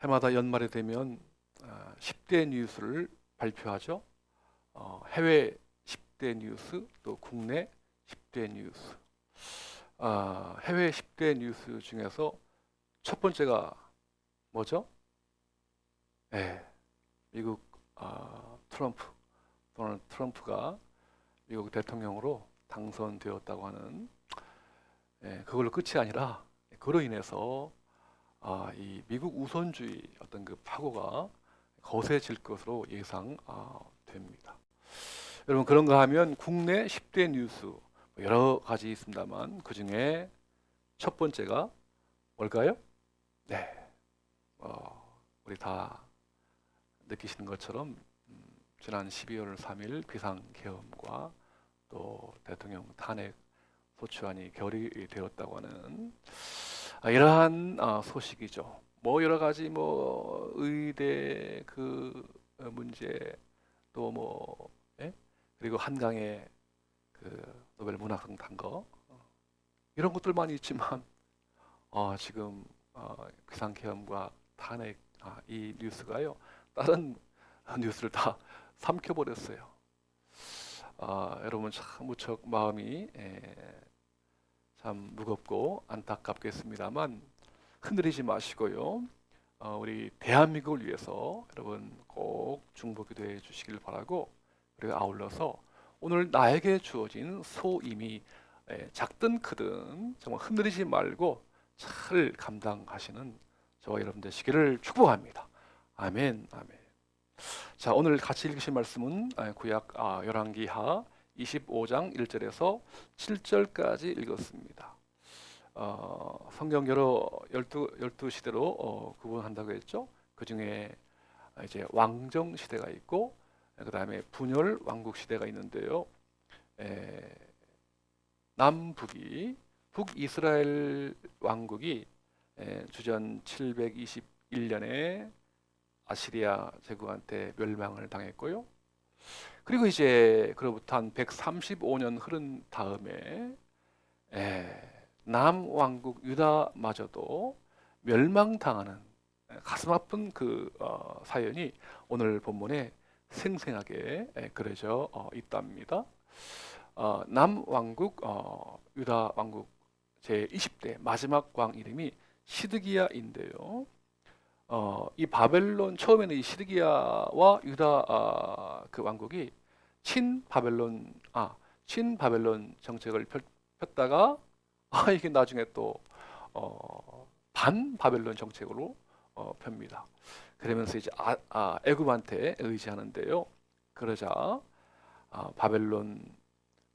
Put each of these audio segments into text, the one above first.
해마다 연말이 되면 10대 뉴스를 발표하죠. 해외 10대 뉴스, 또 국내 10대 뉴스. 해외 10대 뉴스 중에서 첫 번째가 뭐죠? 네, 미국 도널드 트럼프가 미국 대통령으로 당선되었다고 하는, 그걸로 끝이 아니라 그로 인해서 이 미국 우선주의 어떤 그 파고가 거세질 것으로 예상됩니다. 여러분, 그런가 하면 국내 10대 뉴스 여러 가지 있습니다만 그 중에 첫 번째가 뭘까요? 네, 우리 다 느끼시는 것처럼 지난 12월 3일 비상계엄과 또 대통령 탄핵 소추안이 결의되었다고 하는 이러한 소식이죠. 뭐 여러 가지 뭐 의대 그 문제, 또 뭐 그리고 한강의 그 노벨 문학상 탄 거, 이런 것들만 있지만 지금 비상계엄과 탄핵 이 뉴스가요 다른 뉴스를 다 삼켜버렸어요. 여러분 참 무척 마음이 참 무겁고 안타깝겠습니다만 흔들리지 마시고요. 우리 대한민국을 위해서 여러분 꼭 중보기도해 주시길 바라고, 그리고 아울러서 오늘 나에게 주어진 소임이 작든 크든 정말 흔들리지 말고 잘 감당하시는 저와 여러분 되시기를 축복합니다. 아멘, 아멘. 자, 오늘 같이 읽으실 말씀은 구약 열왕기하 25장 1절에서 7절까지 읽었습니다. 성경 여러 12시대로 구분한다고 했죠. 그 중에 이제 왕정 시대가 있고, 그 다음에 분열 왕국 시대가 있는데요. 남북이 북이스라엘 왕국이 주전 721년에 아시리아 제국한테 멸망을 당했고요. 그리고 이제 그로부터 한 135년 흐른 다음에 남왕국 유다마저도 멸망당하는 가슴 아픈 그 사연이 오늘 본문에 생생하게 그려져 있답니다. 남왕국 유다 왕국 제20대 마지막 왕 이름이 시드기야인데요. 이 바벨론 처음에는 이 시드기야와 유다 그 왕국이 친바벨론 정책을 폈다가 이게 나중에 또 반바벨론 정책으로 펴니다. 그러면서 이제 애굽한테 의지하는데요. 그러자 바벨론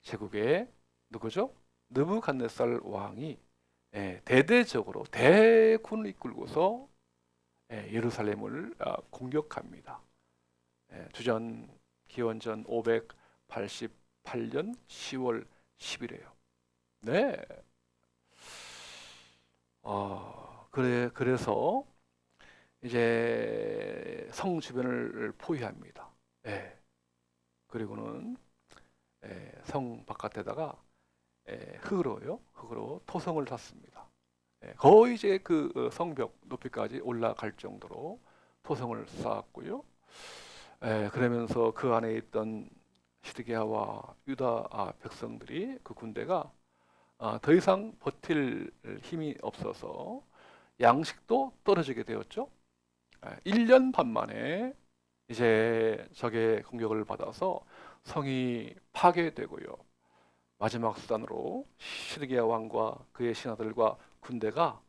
제국의 누구죠? 느부갓네살 왕이 대대적으로 대군을 이끌고서 예루살렘을 공격합니다. 주전 기원전 588년 10월 10일에요. 네. 그래서 이제 성 주변을 포위합니다. 그리고는 성 바깥에다가 흙으로 토성을 샀습니다. 거의 이제 그 성벽 높이까지 올라갈 정도로 토성을 쌓았고요. 그러면서 그 안에 있던 시드기야와 유다 백성들이, 그 군대가 더 이상 버틸 힘이 없어서 양식도 떨어지게 되었죠. 1년 반 만에 이제 적의 공격을 받아서 성이 파괴되고요. 마지막 수단으로 시드기야 왕과 그의 신하들과 군대가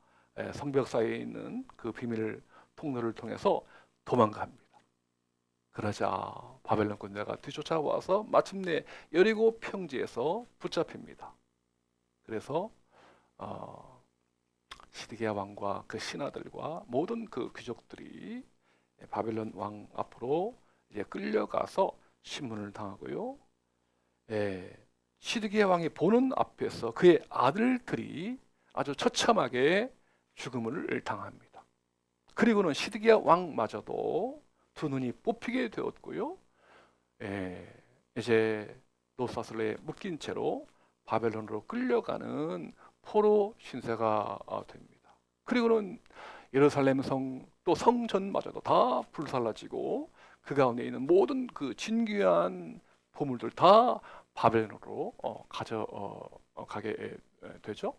성벽 사이에 있는 그 비밀 통로를 통해서 도망갑니다. 그러자 바벨론 군대가 뒤쫓아와서 마침내 여리고 평지에서 붙잡힙니다. 그래서 시드기야 왕과 그 신하들과 모든 그 귀족들이 바벨론 왕 앞으로 이제 끌려가서 신문을 당하고요. 시드기야 왕이 보는 앞에서 그의 아들들이 아주 처참하게 죽음을 당합니다. 그리고는 시드기야 왕마저도 두 눈이 뽑히게 되었고요. 이제 노사슬에 묶인 채로 바벨론으로 끌려가는 포로 신세가 됩니다. 그리고는 예루살렘 성 또 성전마저도 다 불살라지고 그 가운데 있는 모든 그 진귀한 보물들 다 바벨론으로 가게 되죠.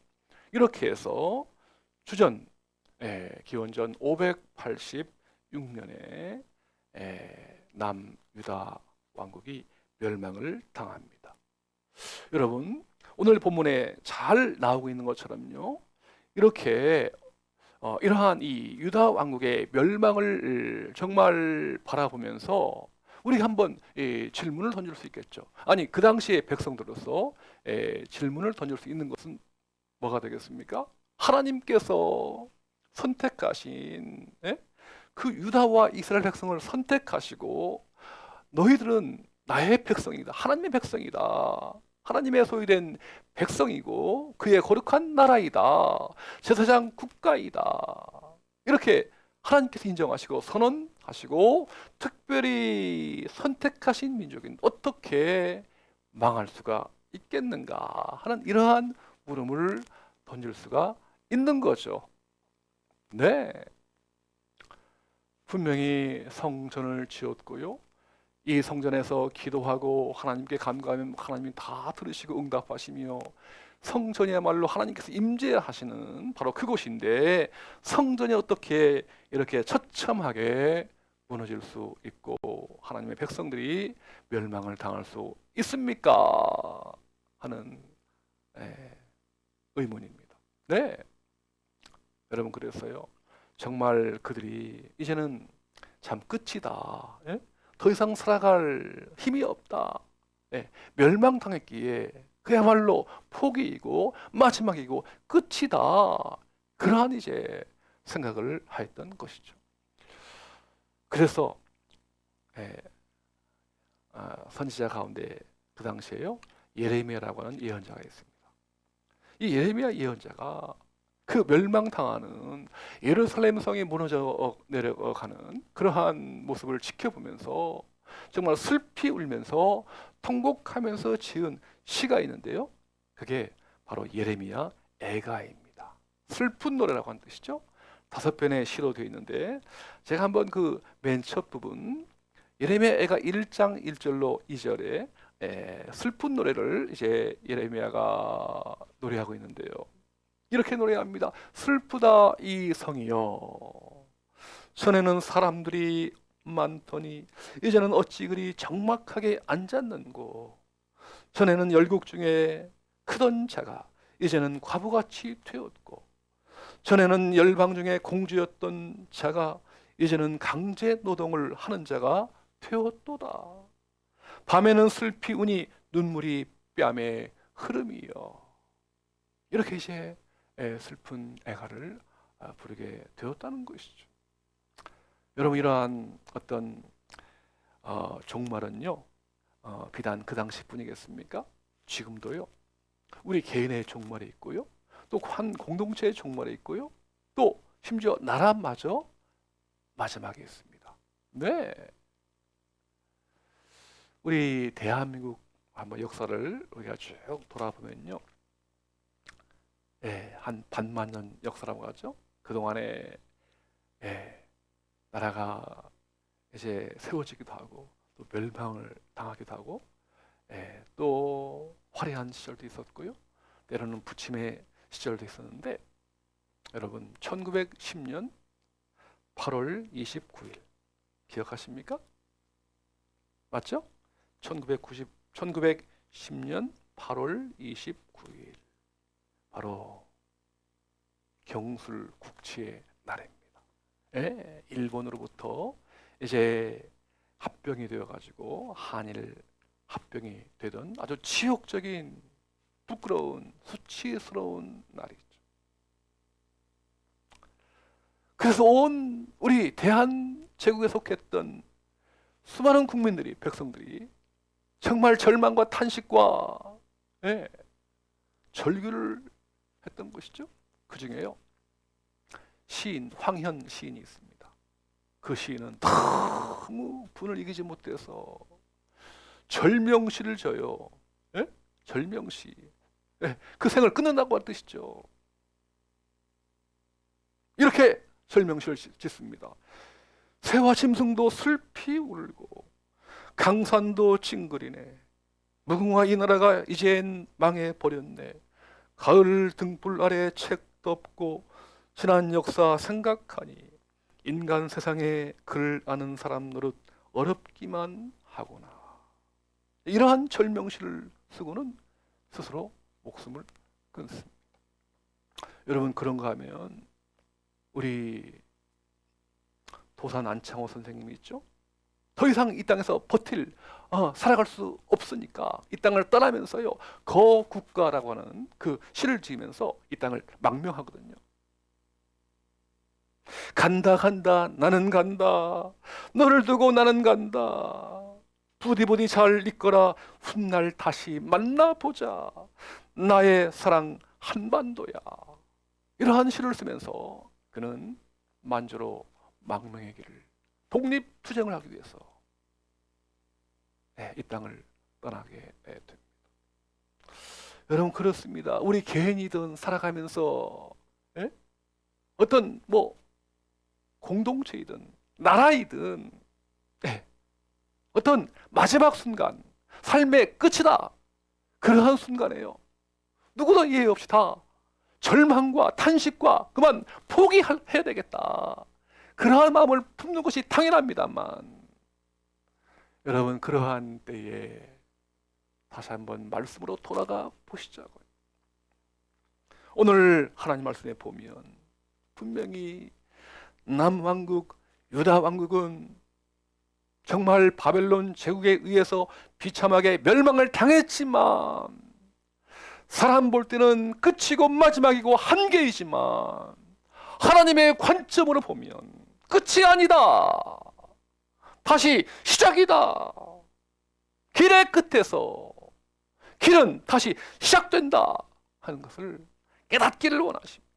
이렇게 해서 주전 기원전 586년에 남유다 왕국이 멸망을 당합니다. 여러분, 오늘 본문에 잘 나오고 있는 것처럼요, 이렇게 이러한 이 유다 왕국의 멸망을 정말 바라보면서 우리가 한번 질문을 던질 수 있겠죠. 아니, 그 당시의 백성들로서 질문을 던질 수 있는 것은 뭐가 되겠습니까? 하나님께서 선택하신 그 유다와 이스라엘 백성을 선택하시고 너희들은 나의 백성이다. 하나님의 백성이다. 하나님의 소유된 백성이고 그의 거룩한 나라이다. 제사장 국가이다. 이렇게 하나님께서 인정하시고 선언하시고 특별히 선택하신 민족인 어떻게 망할 수가 있겠는가 하는 이러한 물음을 던질 수가 있는 거죠. 네, 분명히 성전을 지었고요, 이 성전에서 기도하고 하나님께 간구하면 하나님이 다 들으시고 응답하시며 성전이야말로 하나님께서 임재하시는 바로 그곳인데 성전이 어떻게 이렇게 처참하게 무너질 수 있고 하나님의 백성들이 멸망을 당할 수 있습니까? 하는 의문입니다. 네, 여러분, 그래서요, 정말 그들이 이제는 참 끝이다, 더 이상 살아갈 힘이 없다, 멸망당했기에 그야말로 포기이고 마지막이고 끝이다, 그러한 이제 생각을 하였던 것이죠. 그래서 선지자 가운데 그 당시에요, 예레미야라고 하는 예언자가 있습니다. 이 예레미야 예언자가 그 멸망당하는 예루살렘 성이 무너져 내려가는 그러한 모습을 지켜보면서 정말 슬피 울면서 통곡하면서 지은 시가 있는데요, 그게 바로 예레미야 애가입니다. 슬픈 노래라고 하는 뜻이죠. 5편의 시로 되어 있는데 제가 한번 그 맨 첫 부분 예레미야 애가 1장 1절로 2절에 슬픈 노래를 이제 예레미야가 노래하고 있는데요, 이렇게 노래합니다. 슬프다 이 성이여, 전에는 사람들이 많더니 이제는 어찌 그리 적막하게 앉았는고, 전에는 열국 중에 크던 자가 이제는 과부같이 되었고, 전에는 열방 중에 공주였던 자가 이제는 강제 노동을 하는 자가 되었도다. 밤에는 슬피 우니 눈물이 뺨에 흐름이여. 이렇게 이제 슬픈 애가를 부르게 되었다는 것이죠. 여러분, 이러한 어떤 종말은요, 비단 그 당시뿐이겠습니까? 지금도요, 우리 개인의 종말이 있고요, 또 한 공동체의 종말이 있고요, 또 심지어 나라마저 마지막에 있습니다. 네, 우리 대한민국 한번 역사를 우리가 쭉 돌아보면요, 한 반만 년 역사라고 하죠. 그동안에 나라가 이제 세워지기도 하고 또 멸망을 당하기도 하고 또 화려한 시절도 있었고요, 때로는 부침의 시절도 있었는데, 여러분 1910년 8월 29일 기억하십니까? 맞죠? 1910년 8월 29일 바로 경술 국치의 날입니다. 일본으로부터 이제 합병이 되어가지고 한일 합병이 되던 아주 치욕적인 부끄러운 수치스러운 날이죠. 그래서 온 우리 대한제국에 속했던 수많은 국민들이, 백성들이 정말 절망과 탄식과 절규를 했던 것이죠. 그 중에요, 시인 황현 시인이 있습니다. 그 시인은 너무 분을 이기지 못해서 절명시를 져요. 절명시. 그 생을 끊는다고 할 뜻이죠. 이렇게 설명시를 짓습니다. 새와 짐승도 슬피 울고 강산도 찡그리네. 무궁화 이 나라가 이젠 망해버렸네. 가을 등불 아래 책 덮고 지난 역사 생각하니 인간 세상에 글 아는 사람 노릇 어렵기만 하구나. 이러한 절명시를 쓰고는 스스로 목숨을 끊습니다. 여러분, 그런가 하면 우리 도산 안창호 선생님이 있죠. 더 이상 이 땅에서 살아갈 수 없으니까 이 땅을 떠나면서요, 거국가라고 하는 그 시를 지으면서 이 땅을 망명하거든요. 간다 나는 간다, 너를 두고 나는 간다, 부디 잘 있거라, 훗날 다시 만나보자, 나의 사랑 한반도야. 이러한 시를 쓰면서 그는 만주로 망명의 길을, 독립투쟁을 하기 위해서 이 땅을 떠나게 됩니다. 여러분, 그렇습니다. 우리 개인이든 살아가면서 어떤 공동체이든 나라이든 어떤 마지막 순간, 삶의 끝이다, 그러한 순간에요, 누구도 이해 없이 다 절망과 탄식과 그만 포기해야 되겠다, 그러한 마음을 품는 것이 당연합니다만, 여러분, 그러한 때에 다시 한번 말씀으로 돌아가 보시자고요. 오늘 하나님 말씀에 보면 분명히 남왕국 유다 왕국은 정말 바벨론 제국에 의해서 비참하게 멸망을 당했지만, 사람 볼 때는 끝이고 마지막이고 한계이지만 하나님의 관점으로 보면 끝이 아니다, 다시 시작이다. 길의 끝에서 길은 다시 시작된다 하는 것을 깨닫기를 원하십니다.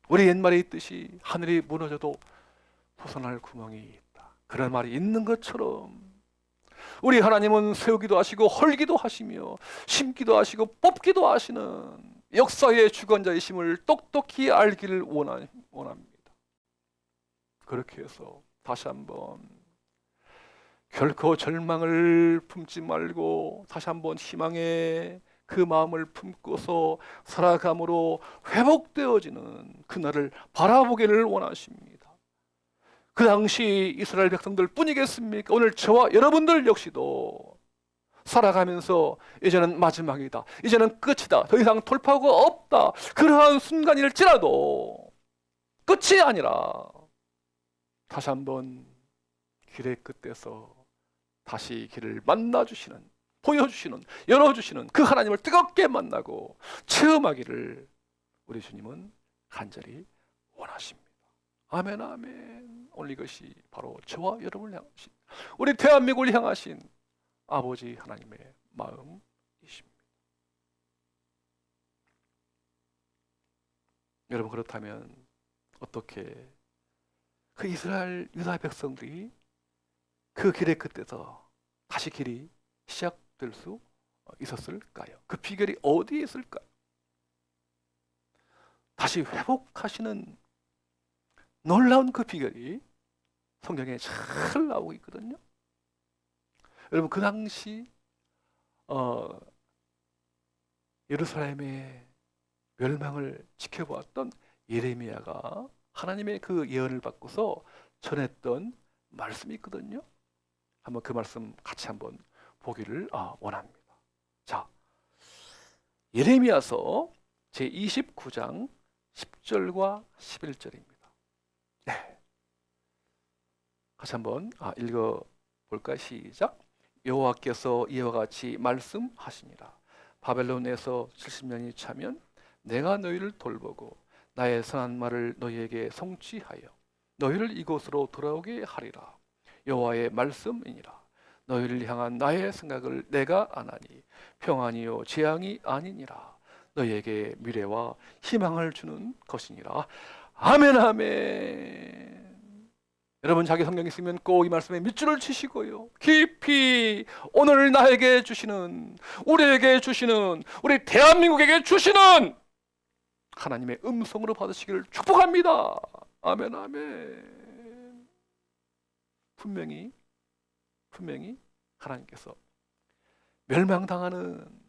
우리 옛말에 있듯이 하늘이 무너져도 솟아날 구멍이 있다, 그런 말이 있는 것처럼 우리 하나님은 세우기도 하시고 헐기도 하시며 심기도 하시고 뽑기도 하시는 역사의 주관자이심을 똑똑히 알기를 원합니다. 그렇게 해서 다시 한번 결코 절망을 품지 말고 다시 한번 희망의 그 마음을 품고서 살아감으로 회복되어지는 그날을 바라보기를 원하십니다. 그 당시 이스라엘 백성들 뿐이겠습니까? 오늘 저와 여러분들 역시도 살아가면서 이제는 마지막이다, 이제는 끝이다, 더 이상 돌파구가 없다, 그러한 순간일지라도 끝이 아니라 다시 한번 길의 끝에서 다시 길을 만나주시는, 보여주시는, 열어주시는 그 하나님을 뜨겁게 만나고 체험하기를 우리 주님은 간절히 원하십니다. 아멘, 아멘. 오늘 이것이 바로 저와 여러분을 향하신, 우리 대한민국을 향하신 아버지 하나님의 마음이십니다. 여러분, 그렇다면 어떻게 그 이스라엘 유다 백성들이 그 길의 끝에서 다시 길이 시작될 수 있었을까요? 그 비결이 어디에 있을까요? 다시 회복하시는 놀라운 그 비결이 성경에 잘 나오고 있거든요. 여러분, 그 당시 예루살렘의 멸망을 지켜보았던 예레미야가 하나님의 그 예언을 받고서 전했던 말씀이 있거든요. 한번 그 말씀 같이 한번 보기를 원합니다. 자, 예레미야서 제29장 10절과 11절입니다. 네, 같이 한번 읽어볼까요? 시작. 여호와께서 이와 같이 말씀하시니라. 바벨론에서 70년이 차면 내가 너희를 돌보고 나의 선한 말을 너희에게 성취하여 너희를 이곳으로 돌아오게 하리라. 여호와의 말씀이니라. 너희를 향한 나의 생각을 내가 아나니 평안이요 재앙이 아니니라. 너희에게 미래와 희망을 주는 것이니라. 아멘, 아멘. 여러분, 자기 성경 있으면 꼭 이 말씀에 밑줄을 치시고요, 깊이 오늘 나에게 주시는, 우리에게 주시는, 우리 대한민국에게 주시는 하나님의 음성으로 받으시기를 축복합니다. 아멘, 아멘. 분명히 하나님께서 멸망당하는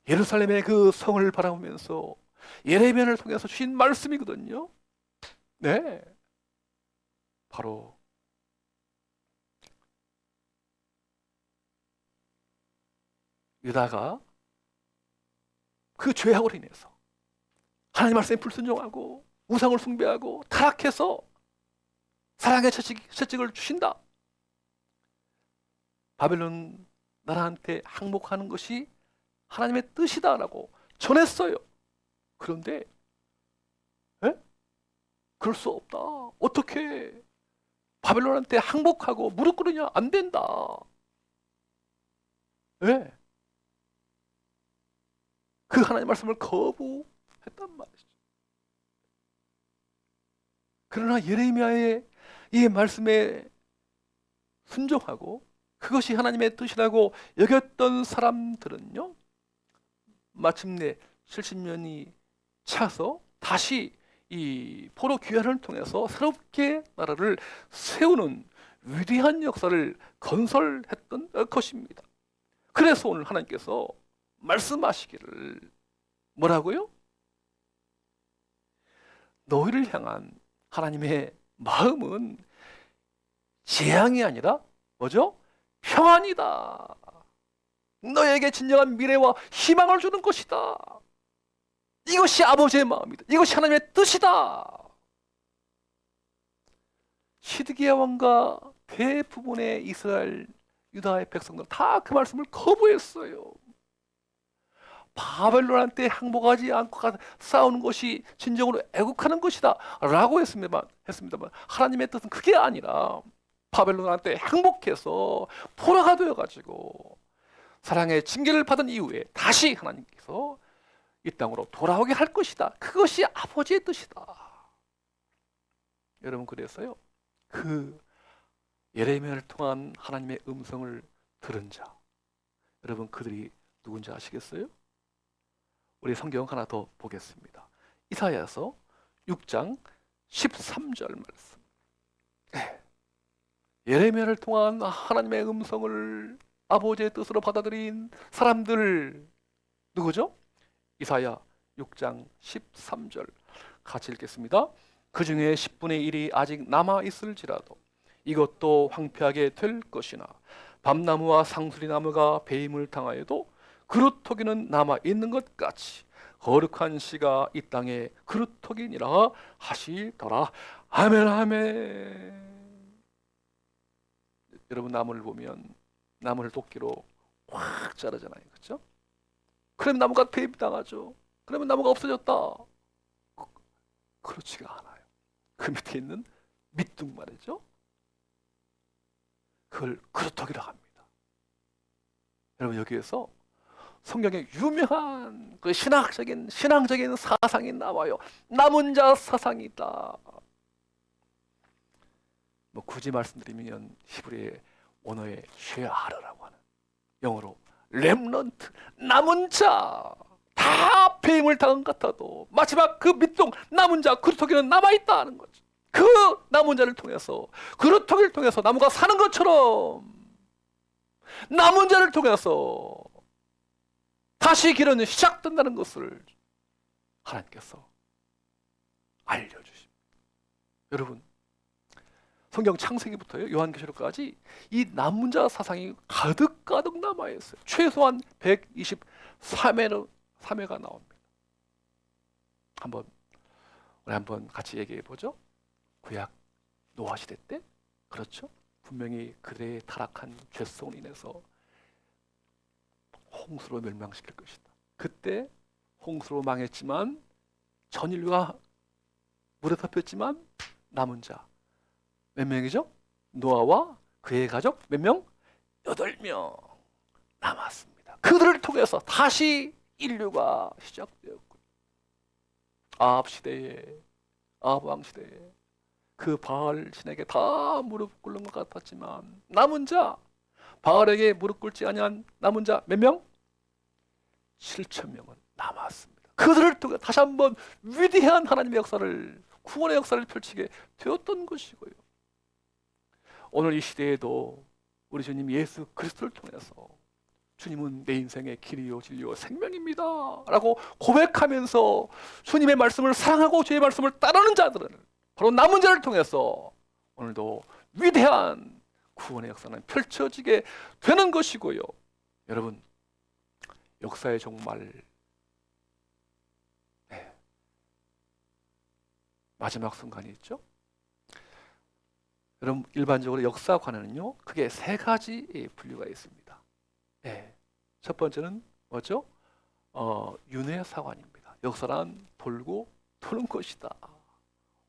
예루살렘의 그 성을 바라보면서 예레미야를 통해서 주신 말씀이거든요. 네, 바로 유다가 그 죄악으로 인해서 하나님 말씀에 불순종하고 우상을 숭배하고 타락해서 사랑의 채찍을 주신다. 바벨론 나라한테 항복하는 것이 하나님의 뜻이다라고 전했어요. 그런데 그럴 수 없다. 어떻게 바벨론한테 항복하고 무릎 꿇으냐? 안 된다. 네. 그 하나님 말씀을 거부했단 말이죠. 그러나 예레미야의 이 말씀에 순종하고 그것이 하나님의 뜻이라고 여겼던 사람들은요, 마침내 70년이 차서 다시 이 포로 귀환을 통해서 새롭게 나라를 세우는 위대한 역사를 건설했던 것입니다. 그래서 오늘 하나님께서 말씀하시기를 뭐라고요? 너희를 향한 하나님의 마음은 재앙이 아니라 뭐죠? 평안이다. 너에게 진정한 미래와 희망을 주는 것이다. 이것이 아버지의 마음이다. 이것이 하나님의 뜻이다. 시드기야 왕과 대부분의 이스라엘 유다의 백성들 다 그 말씀을 거부했어요. 바벨론한테 항복하지 않고 싸우는 것이 진정으로 애국하는 것이다 라고 했습니다만 하나님의 뜻은 그게 아니라 바벨론한테 항복해서 포로가 되어가지고 사랑의 징계를 받은 이후에 다시 하나님께서 이 땅으로 돌아오게 할 것이다. 그것이 아버지의 뜻이다. 여러분, 그래서요, 그 예레미야를 통한 하나님의 음성을 들은 자, 여러분 그들이 누군지 아시겠어요? 우리 성경 하나 더 보겠습니다. 이사야서 6장 13절 말씀. 예레미야를 통한 하나님의 음성을 아버지의 뜻으로 받아들인 사람들 누구죠? 이사야 6장 13절 같이 읽겠습니다. 그 중에 10분의 1이 아직 남아있을지라도 이것도 황폐하게 될 것이나 밤나무와 상수리나무가 배임을 당하여도 그루터기는 남아있는 것 같이 거룩한 씨가 이 땅에 그루터기니라 하시더라. 아멘, 아멘. 여러분, 나무를 보면 나무를 도끼로 확 자르잖아요, 그렇죠? 그러면 나무가 배임당하죠. 그러면 나무가 없어졌다. 그렇지가 않아요. 그 밑에 있는 밑둥 말이죠. 그걸 그루터기라고 합니다. 여러분, 여기에서 성경에 유명한 그 신앙적인 사상이 나와요. 남은 자 사상이다. 뭐 굳이 말씀드리면 히브리의 언어의 쉐아르라고 하는, 영어로 렘넌트, 남은 자, 다 배임을 당한 것 같아도 마지막 그 밑동 남은 자 그루터기는 남아있다 하는 거죠. 그 남은 자를 통해서, 그루터기를 통해서 나무가 사는 것처럼 남은 자를 통해서 다시 길은 시작된다는 것을 하나님께서 알려주십니다. 여러분, 성경 창세기부터요, 요한계시록까지 이 남은 자 사상이 가득 남아있어요. 최소한 123회가 나옵니다. 우리 한번 같이 얘기해 보죠. 구약 노아 시대 때, 그렇죠? 분명히 그들의 타락한 죄성으로 인해서 홍수로 멸망시킬 것이다. 그때 홍수로 망했지만 전 인류가 물에 덮였지만 남은 자 몇 명이죠? 노아와 그의 가족 몇 명? 8명 남았습니다. 그들을 통해서 다시 인류가 시작되었고, 아합 시대에, 아합 왕 시대에 그 바알 신에게 다 무릎 꿇는 것 같았지만 남은 자, 바알에게 무릎 꿇지 아니한 남은 자 몇 명? 7,000명은 남았습니다. 그들을 통해 다시 한번 위대한 하나님의 역사를, 구원의 역사를 펼치게 되었던 것이고요. 오늘 이 시대에도 우리 주님 예수 그리스도를 통해서 주님은 내 인생의 길이요 진리요 생명입니다 라고 고백하면서 주님의 말씀을 사랑하고 주의 말씀을 따르는 자들은, 바로 남은 자를 통해서 오늘도 위대한 구원의 역사는 펼쳐지게 되는 것이고요. 여러분, 역사의 종말, 마지막 순간이 있죠. 여러분, 일반적으로 역사관에는요 크게 세 가지 분류가 있습니다. 첫 번째는 뭐죠? 윤회사관입니다. 역사란 돌고 도는 것이다.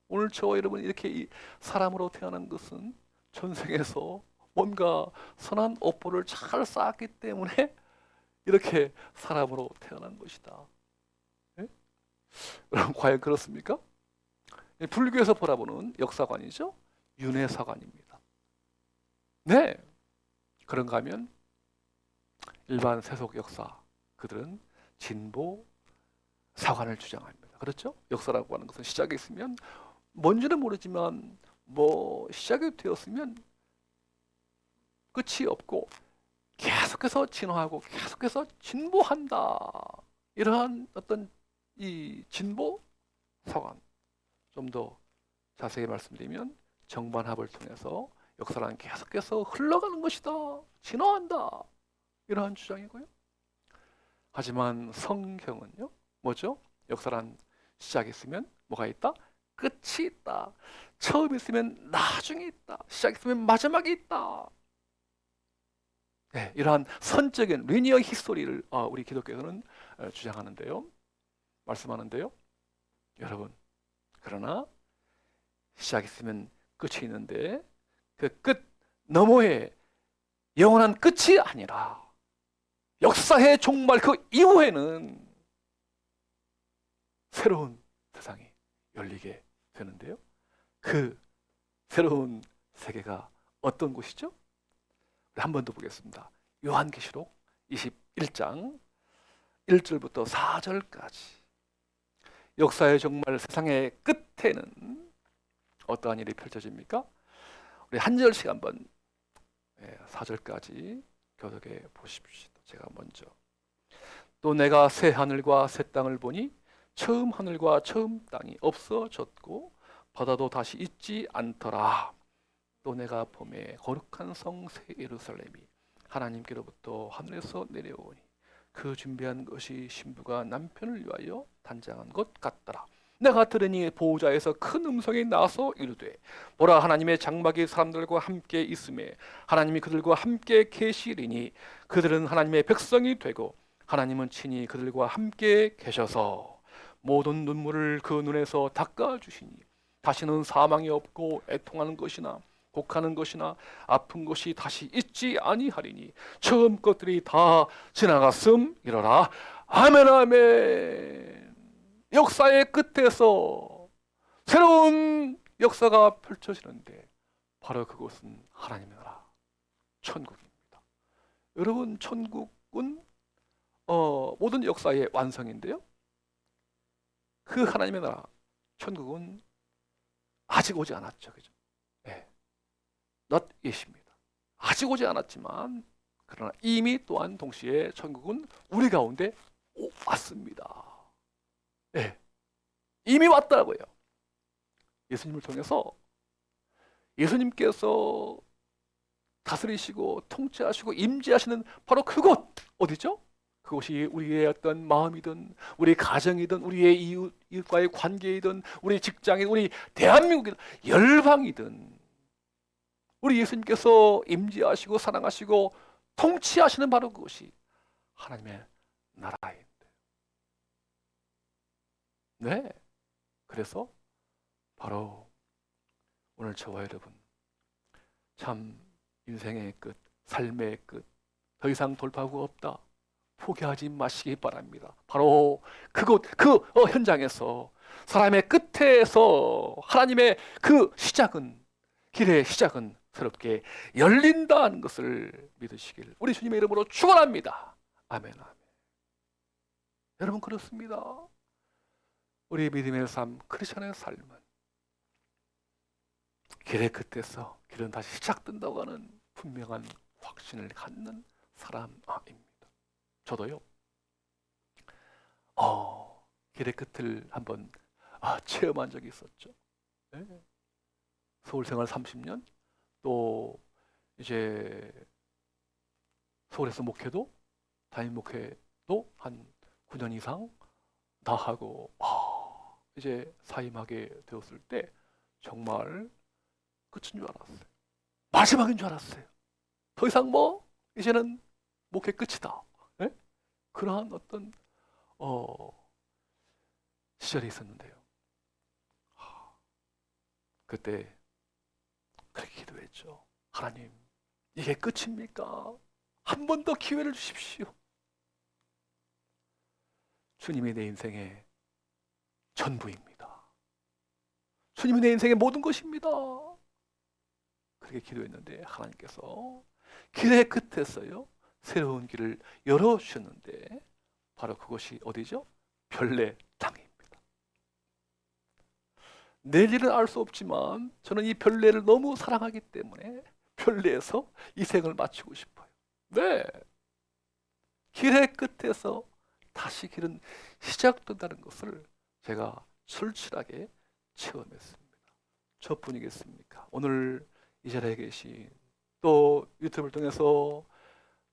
오늘 저와 여러분 이렇게 사람으로 태어난 것은 전생에서 뭔가 선한 업보를 잘 쌓았기 때문에 이렇게 사람으로 태어난 것이다. 여러분, 과연 그렇습니까? 불교에서 바라보는 역사관이죠. 윤회사관입니다. 네, 그런가 하면 일반 세속 역사, 그들은 진보 사관을 주장합니다. 그렇죠? 역사라고 하는 것은 시작이 있으면 뭔지는 모르지만 시작이 되었으면 끝이 없고 계속해서 진화하고 계속해서 진보한다. 이러한 어떤 이 진보 사관, 좀 더 자세히 말씀드리면 정반합을 통해서 역사는 계속해서 흘러가는 것이다. 진화한다. 이러한 주장이고요. 하지만 성경은요, 뭐죠? 역사란 시작이 있으면 뭐가 있다? 끝이 있다. 처음이 있으면 나중이 있다. 시작이 있으면 마지막이 있다. 이러한 선적인 리니어 히스토리를 우리 기독교에서는 주장하는데요. 말씀하는데요. 여러분, 그러나 시작이 있으면 끝이 있는데 그 끝 너머에 영원한 끝이 아니라 역사의 종말 그 이후에는 새로운 세상이 열리게 되는데요. 그 새로운 세계가 어떤 곳이죠? 한 번 더 보겠습니다. 요한계시록 21장 1절부터 4절까지. 역사의 종말 세상의 끝에는 어떠한 일이 펼쳐집니까? 우리 한 절씩 한번 4절까지 교독해 보십시오. 제가 먼저. 또 내가 새 하늘과 새 땅을 보니 처음 하늘과 처음 땅이 없어졌고 바다도 다시 있지 않더라. 또 내가 봄에 거룩한 성 새 예루살렘이 하나님께로부터 하늘에서 내려오니 그 준비한 것이 신부가 남편을 위하여 단장한 것 같더라. 내가 들으니 보호자에서 큰 음성이 나서 이르되 보라, 하나님의 장막이 사람들과 함께 있음에 하나님이 그들과 함께 계시리니 그들은 하나님의 백성이 되고 하나님은 친히 그들과 함께 계셔서 모든 눈물을 그 눈에서 닦아주시니 다시는 사망이 없고 애통하는 것이나 곡하는 것이나 아픈 것이 다시 있지 아니하리니 처음 것들이 다 지나갔음이러라. 아멘, 아멘. 역사의 끝에서 새로운 역사가 펼쳐지는데 바로 그곳은 하나님의 나라, 천국입니다. 여러분, 천국은 모든 역사의 완성인데요. 그 하나님의 나라, 천국은 아직 오지 않았죠. 그죠? not yet입니다. 아직 오지 않았지만 그러나 이미 또한 동시에 천국은 우리 가운데 왔습니다. 이미 왔더라고요. 예수님을 통해서 예수님께서 다스리시고 통치하시고 임재하시는 바로 그곳, 어디죠? 그것이 우리의 어떤 마음이든 우리 가정이든 우리의 이웃과의 관계이든 우리 직장이든 우리 대한민국이든 열방이든 우리 예수님께서 임재하시고 사랑하시고 통치하시는 바로 그것이 하나님의 나라인데. 네, 그래서 바로 오늘 저와 여러분 참 인생의 끝, 삶의 끝, 더 이상 돌파구가 없다. 포기하지 마시기 바랍니다. 바로 그곳, 현장에서 사람의 끝에서 하나님의 그 시작은, 길의 시작은 새롭게 열린다는 것을 믿으시길 우리 주님의 이름으로 축원합니다. 아멘, 아멘. 여러분, 그렇습니다. 우리 믿음의 삶, 크리스천의 삶은 길의 끝에서 길은 다시 시작된다고 하는 분명한 확신을 갖는 사람입니다. 저도요. 길의 끝을 한번 체험한 적이 있었죠. 네. 서울 생활 30년, 또 이제 서울에서 목회도 담임 목회도 한 9년 이상 다 하고 이제 사임하게 되었을 때 정말 끝인 줄 알았어요. 마지막인 줄 알았어요. 더 이상 이제는 목회 끝이다. 네? 그러한 어떤 시절이 있었는데요. 그때 그렇게 기도했죠. 하나님, 이게 끝입니까? 한 번 더 기회를 주십시오. 주님이 내 인생의 전부입니다. 주님이 내 인생의 모든 것입니다. 그렇게 기도했는데 하나님께서 길의 끝에서요 새로운 길을 열어주셨는데 바로 그것이 어디죠? 별내 땅입니다. 내일은 알 수 없지만 저는 이 별내를 너무 사랑하기 때문에 별내에서 이 생을 마치고 싶어요. 네, 길의 끝에서 다시 길은 시작된다는 것을 제가 솔직하게 체험했습니다. 저뿐이겠습니까? 오늘 이 자리에 계신 또 유튜브를 통해서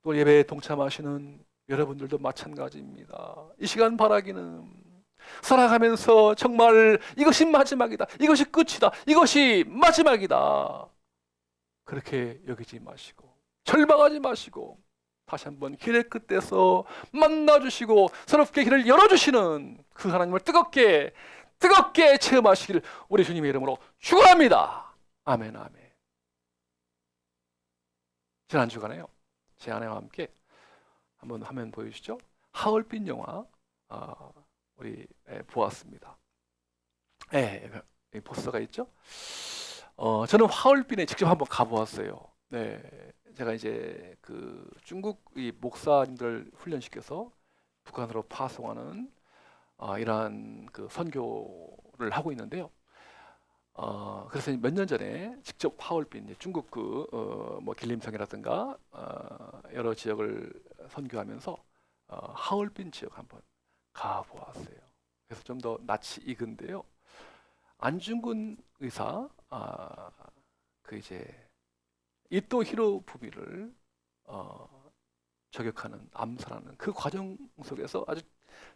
또 예배에 동참하시는 여러분들도 마찬가지입니다. 이 시간 바라기는 살아가면서 정말 이것이 마지막이다, 이것이 끝이다, 이것이 마지막이다 그렇게 여기지 마시고 절망하지 마시고 다시 한번 길의 끝에서 만나주시고 새롭게 길을 열어주시는 그 하나님을 뜨겁게 체험하시길 우리 주님의 이름으로 축원합니다. 아멘, 아멘. 지난 주간에요 제 아내와 함께 한번 화면 보여주시죠. 하얼빈 영화 우리 보았습니다. 포스터가 있죠. 저는 하얼빈에 직접 한번 가보았어요. 네, 제가 이제 그 중국 이 목사님들 훈련시켜서 북한으로 파송하는 이러한 그 선교를 하고 있는데요. 그래서 몇 년 전에 직접 하얼빈 중국 뭐 길림성이라든가 여러 지역을 선교하면서 하얼빈 지역 한번 가보았어요. 그래서 좀 더 낯이 익은데요. 안중근 의사 그 이제 이토 히로부미를 저격하는 암살하는 그 과정 속에서 아주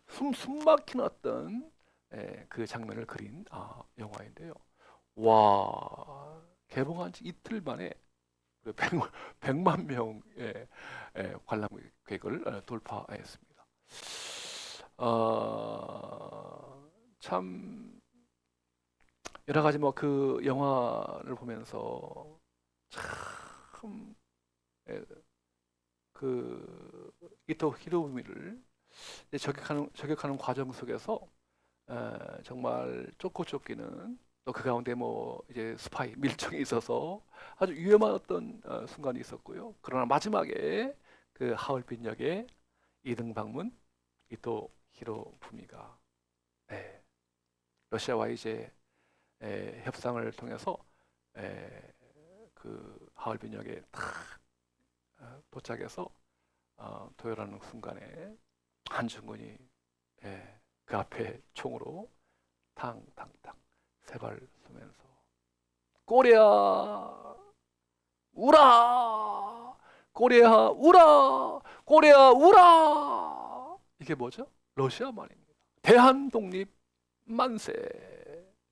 숨막히는 어떤 그 장면을 그린 영화인데요. 와, 개봉한 지 이틀 만에 100만 명의 관람객을 돌파했습니다. 참 여러 가지 그 영화를 보면서 참 그 이토 히로부미를 저격하는 과정 속에서 정말 쫓고 쫓기는 또 그 가운데 이제 스파이 밀정이 있어서 아주 위험한 어떤 순간이 있었고요. 그러나 마지막에 그 하얼빈역의 2등 방문 이토 히로부미가 러시아와 이제 협상을 통해서 그 하얼빈역에 딱 도착해서 도열하는 순간에 안중근이 그 앞에 총으로 탕탕탕 세 발 쏘면서 꼬리야 우라, 꼬리야 우라, 꼬리야 우라. 이게 뭐죠? 러시아 말입니다. 대한독립 만세,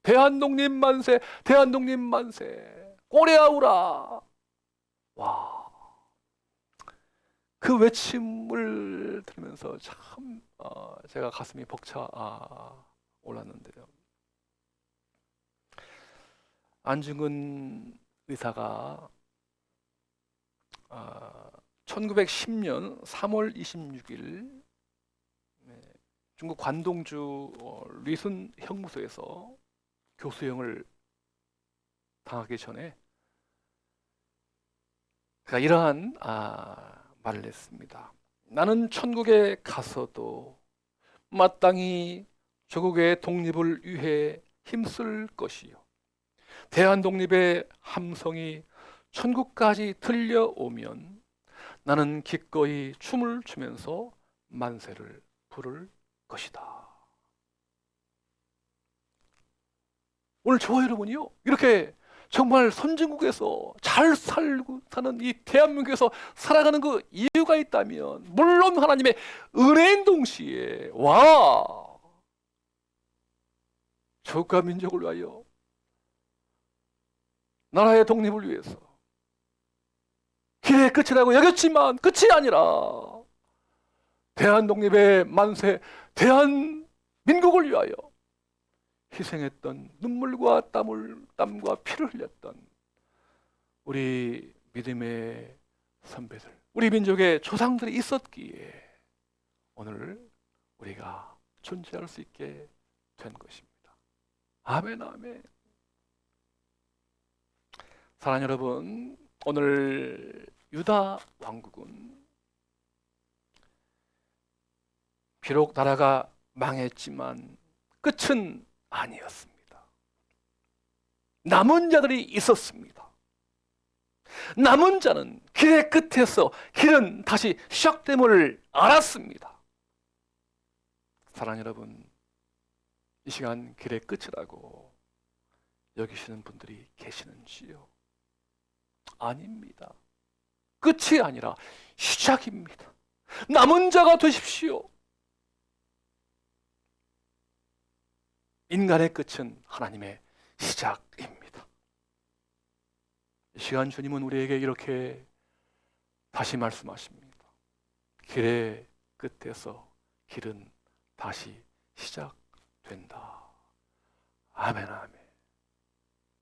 대한독립 만세, 대한독립 만세, 꼬리야 우라. 와, 그 외침을 들으면서 참 제가 가슴이 벅차 올랐는데요. 안중근 의사가 1910년 3월 26일 중국 관동주 리순 형무소에서 교수형을 당하기 전에 그가 이러한 말을 했습니다. 나는 천국에 가서도 마땅히 조국의 독립을 위해 힘쓸 것이요. 대한독립의 함성이 천국까지 들려오면 나는 기꺼이 춤을 추면서 만세를 부를 것이다. 오늘 저와 여러분이요, 이렇게 정말 선진국에서 잘 살고 사는 이 대한민국에서 살아가는 그 이유가 있다면, 물론 하나님의 은혜인 동시에 조국과 민족을 위하여, 나라의 독립을 위해서 길의 끝이라고 여겼지만 끝이 아니라 대한독립의 만세, 대한민국을 위하여 희생했던, 눈물과 땀과 피를 흘렸던 우리 믿음의 선배들, 우리 민족의 조상들이 있었기에 오늘 우리가 존재할 수 있게 된 것입니다. 아멘, 아멘. 사랑하는 여러분, 오늘 유다 왕국은 비록 나라가 망했지만 끝은 아니었습니다. 남은 자들이 있었습니다. 남은 자는 길의 끝에서 길은 다시 시작됨을 알았습니다. 사랑하는 여러분, 이 시간 길의 끝이라고 여기시는 분들이 계시는지요? 아닙니다. 끝이 아니라 시작입니다. 남은 자가 되십시오. 인간의 끝은 하나님의 시작입니다. 이 시간 주님은 우리에게 이렇게 다시 말씀하십니다. 길의 끝에서 길은 다시 시작된다. 아멘, 아멘.